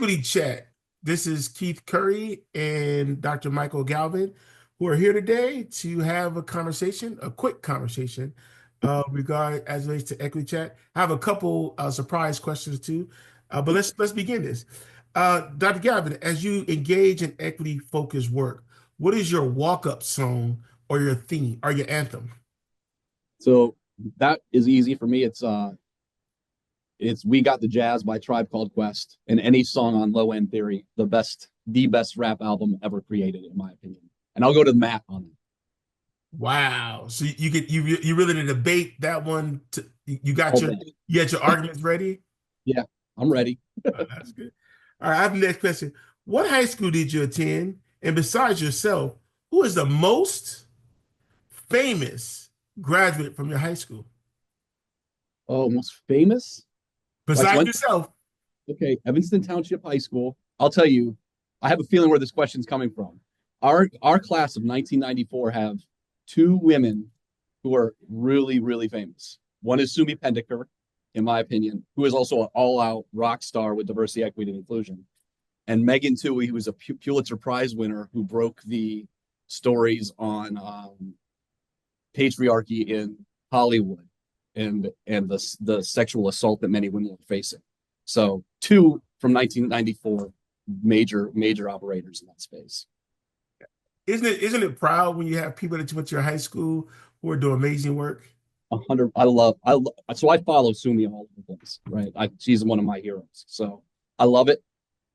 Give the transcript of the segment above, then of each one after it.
Equity Chat. This is Keith Curry and Dr. Michael Galvin, who are here today to have a conversation, a quick conversation, regarding as it relates to Equity Chat. I have a couple surprise questions too, but let's begin this. Dr. Gavin, as you engage in equity-focused work, what is your walk-up song or your theme or your anthem? So that is easy for me. It's "We Got the Jazz" by Tribe Called Quest, and any song on Low End Theory, the best rap album ever created, in my opinion. And I'll go to the mat on it. Wow. So you really did debate that one. You got All your day. you got your arguments ready? Yeah, I'm ready. That's good. All right, I have the next question. What high school did you attend? And besides yourself, who is the most famous graduate from your high school? Oh, most famous? Right. Besides yourself. Okay, Evanston Township High School. I'll tell you, I have a feeling where this question's coming from. Our class of 1994 have two women who are really, really famous. One is Sumi Pendiker, in my opinion, who is also an all-out rock star with diversity, equity, and inclusion. And Megan Toohey, who was a Pulitzer Prize winner who broke the stories on patriarchy in Hollywood and the sexual assault that many women are facing. So two from 1994 major operators in that space. Isn't it proud when you have people that you went to your high school who are doing amazing work? 100. So I follow Sumi all over the place, right? She's one of my heroes. So I love it.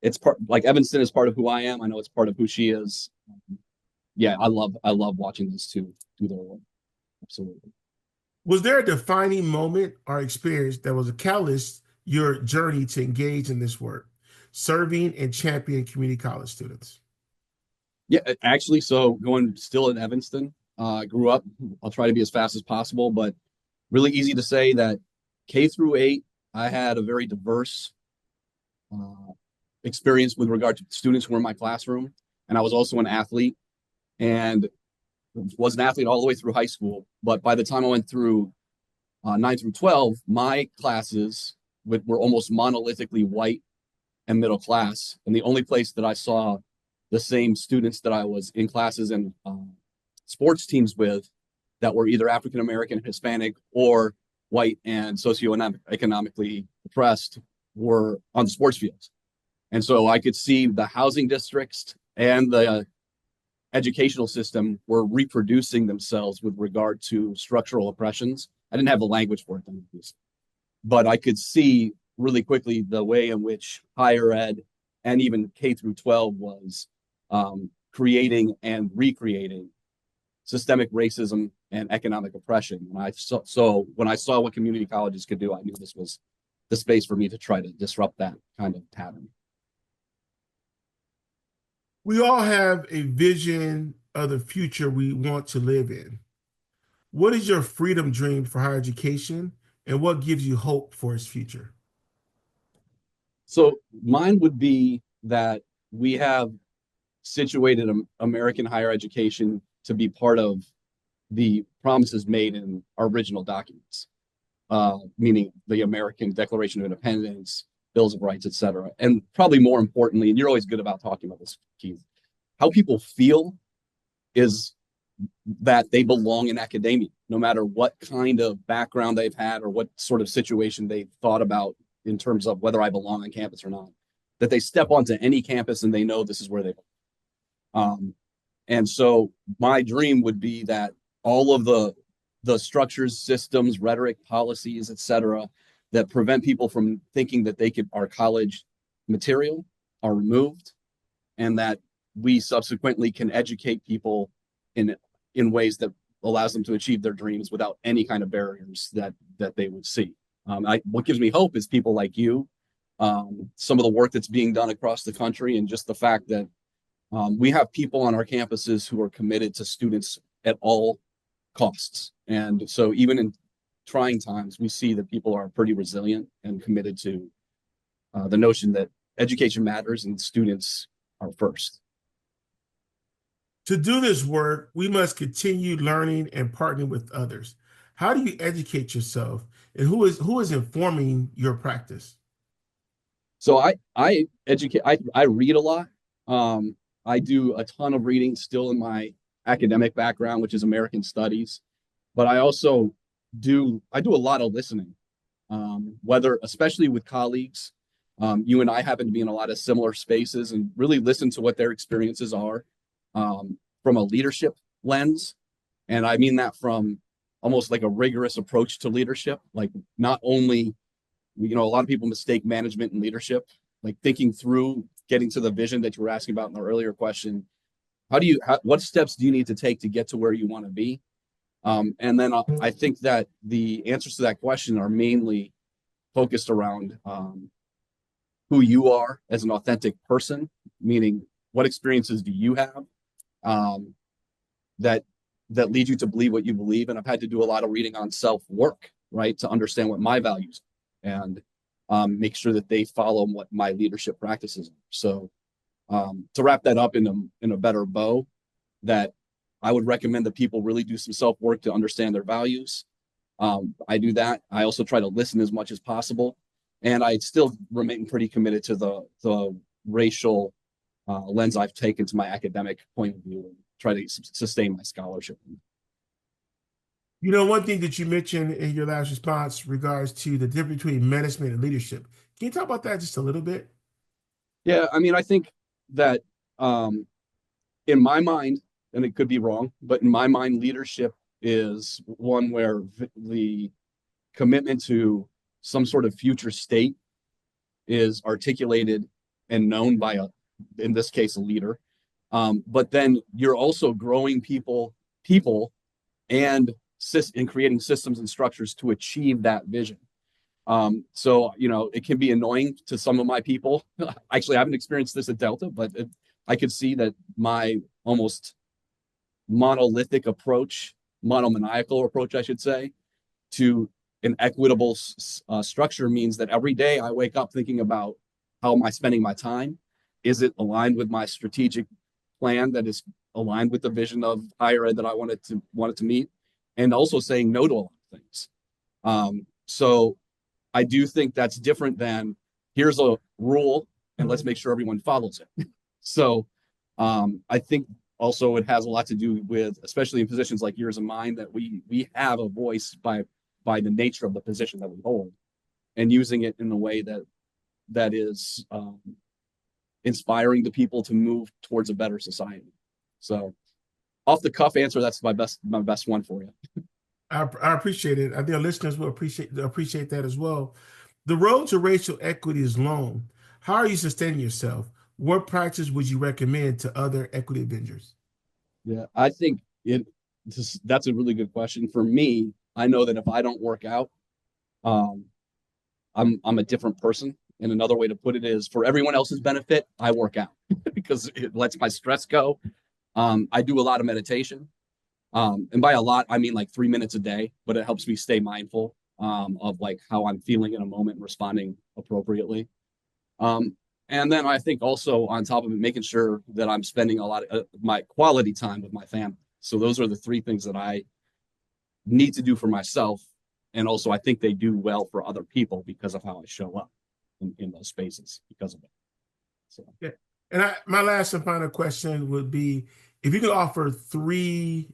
It's part, like, Evanston is part of who I am. I know it's part of who she is. Yeah, I love watching these two do their work. Absolutely. Was there a defining moment or experience that was a catalyst your journey to engage in this work, serving and championing community college students? Yeah, actually, so going still in Evanston, grew up. I'll try to be as fast as possible, but really easy to say that K-8, I had a very diverse experience with regard to students who were in my classroom. And I was also an athlete and was an athlete all the way through high school. But by the time I went through 9 through 12, my classes were almost monolithically white and middle class. And the only place that I saw the same students that I was in classes and sports teams with that were either African American, Hispanic, or white and socioeconomically oppressed were on the sports fields. And so I could see the housing districts and the educational system were reproducing themselves with regard to structural oppressions. I didn't have the language for it then, but I could see really quickly the way in which higher ed and even K-12 was creating and recreating systemic racism and economic oppression. And so when I saw what community colleges could do, I knew this was the space for me to try to disrupt that kind of pattern. We all have a vision of the future we want to live in. What is your freedom dream for higher education, and what gives you hope for its future? So mine would be that we have situated American higher education to be part of the promises made in our original documents, meaning the American Declaration of Independence, Bills of Rights, et cetera. And probably more importantly, and you're always good about talking about this, Keith, how people feel is that they belong in academia, no matter what kind of background they've had or what sort of situation they've thought about in terms of whether I belong on campus or not, that they step onto any campus and they know this is where they belong. And so my dream would be that all of the structures, systems, rhetoric, policies, et cetera, that prevent people from thinking that our college material are removed, and that we subsequently can educate people in ways that allows them to achieve their dreams without any kind of barriers that they would see. What gives me hope is people like you, some of the work that's being done across the country, and just the fact that we have people on our campuses who are committed to students at all costs. And so even in trying times, we see that people are pretty resilient and committed to the notion that education matters and students are first. To do this work, we must continue learning and partnering with others. How do you educate yourself, and who is informing your practice? So I educate I read a lot. I do a ton of reading still in my academic background, which is American Studies, but I do a lot of listening. Whether especially with colleagues, you and I happen to be in a lot of similar spaces and really listen to what their experiences are from a leadership lens. And I mean that from almost like a rigorous approach to leadership, like not only a lot of people mistake management and leadership, like thinking through getting to the vision that you were asking about in the earlier question. What steps do you need to take to get to where you want to be? And then I think that the answers to that question are mainly focused around who you are as an authentic person, meaning what experiences do you have um, that that lead you to believe what you believe. And I've had to do a lot of reading on self work, right, to understand what my values are and make sure that they follow what my leadership practices are. So to wrap that up in a better bow, that I would recommend that people really do some self work to understand their values. I do that. I also try to listen as much as possible, and I still remain pretty committed to the racial lens I've taken to my academic point of view and try to sustain my scholarship. You know, one thing that you mentioned in your last response regards to the difference between management and leadership. Can you talk about that just a little bit? Yeah, I mean, I think that um, in my mind, and it could be wrong, but in my mind, leadership is one where the commitment to some sort of future state is articulated and known by in this case, a leader. But then you're also growing people, and creating systems and structures to achieve that vision. So it can be annoying to some of my people. Actually, I haven't experienced this at Delta, but I could see that my almost monolithic approach, monomaniacal approach, I should say, to an equitable structure means that every day I wake up thinking about how am I spending my time? Is it aligned with my strategic plan that is aligned with the vision of higher ed that I wanted to meet, and also saying no to a lot of things. So I do think that's different than here's a rule and let's make sure everyone follows it. So I think also it has a lot to do with, especially in positions like yours and mine, that we have a voice by the nature of the position that we hold, and using it in a way that is inspiring the people to move towards a better society. So off the cuff answer, that's my best one for you. I appreciate it. I think our listeners will appreciate that as well. The road to racial equity is long. How are you sustaining yourself? What practice would you recommend to other equity Avengers? Yeah, I think that's a really good question. For me, I know that if I don't work out, um, I'm a different person. And another way to put it is, for everyone else's benefit, I work out because it lets my stress go. I do a lot of meditation. And by a lot, I mean like 3 minutes a day, but it helps me stay mindful of like how I'm feeling in a moment and responding appropriately. Um, and then I think also on top of it, making sure that I'm spending a lot of my quality time with my family. So those are the three things that I need to do for myself. And also, I think they do well for other people because of how I show up in those spaces because of it. So, Yeah. And my last and final question would be if you could offer three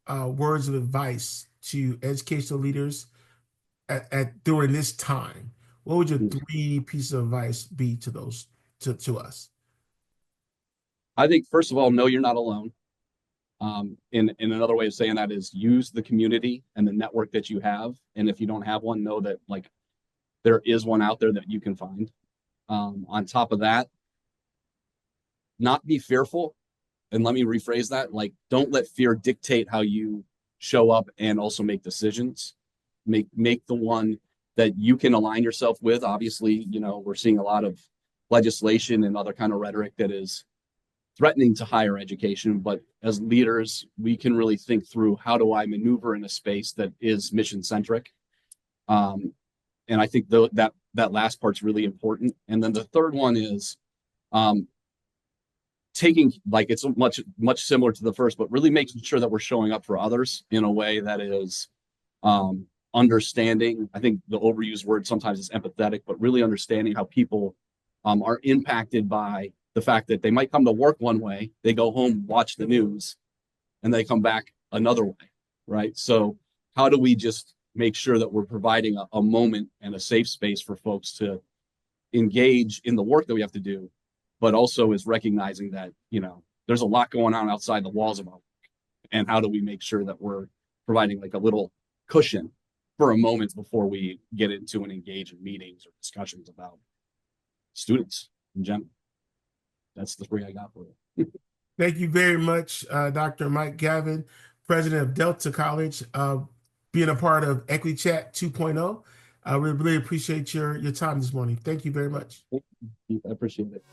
words of advice to educational leaders during this time, what would your three pieces of advice be to those to us? I think, first of all, know you're not alone. In another way of saying that is use the community and the network that you have. And if you don't have one, know that like there is one out there that you can find. On top of that, not be fearful. And let me rephrase that. Like, don't let fear dictate how you show up and also make decisions. Make the one that you can align yourself with. Obviously, we're seeing a lot of legislation and other kind of rhetoric that is threatening to higher education. But as leaders, we can really think through how do I maneuver in a space that is mission centric. And I think that last part's really important. And then the third one is um, taking, like, it's much similar to the first, but really making sure that we're showing up for others in a way that is understanding. I think the overused word sometimes is empathetic, but really understanding how people are impacted by the fact that they might come to work one way, they go home, watch the news, and they come back another way, right? So how do we just make sure that we're providing a moment and a safe space for folks to engage in the work that we have to do, but also is recognizing that, there's a lot going on outside the walls of our work. And how do we make sure that we're providing like a little cushion for a moment before we get into and engage in meetings or discussions about students in general? That's the three I got for you. Thank you very much, Dr. Mike Gavin, president of Delta College, being a part of EquiChat 2.0. We really appreciate your time this morning. Thank you very much. I appreciate it.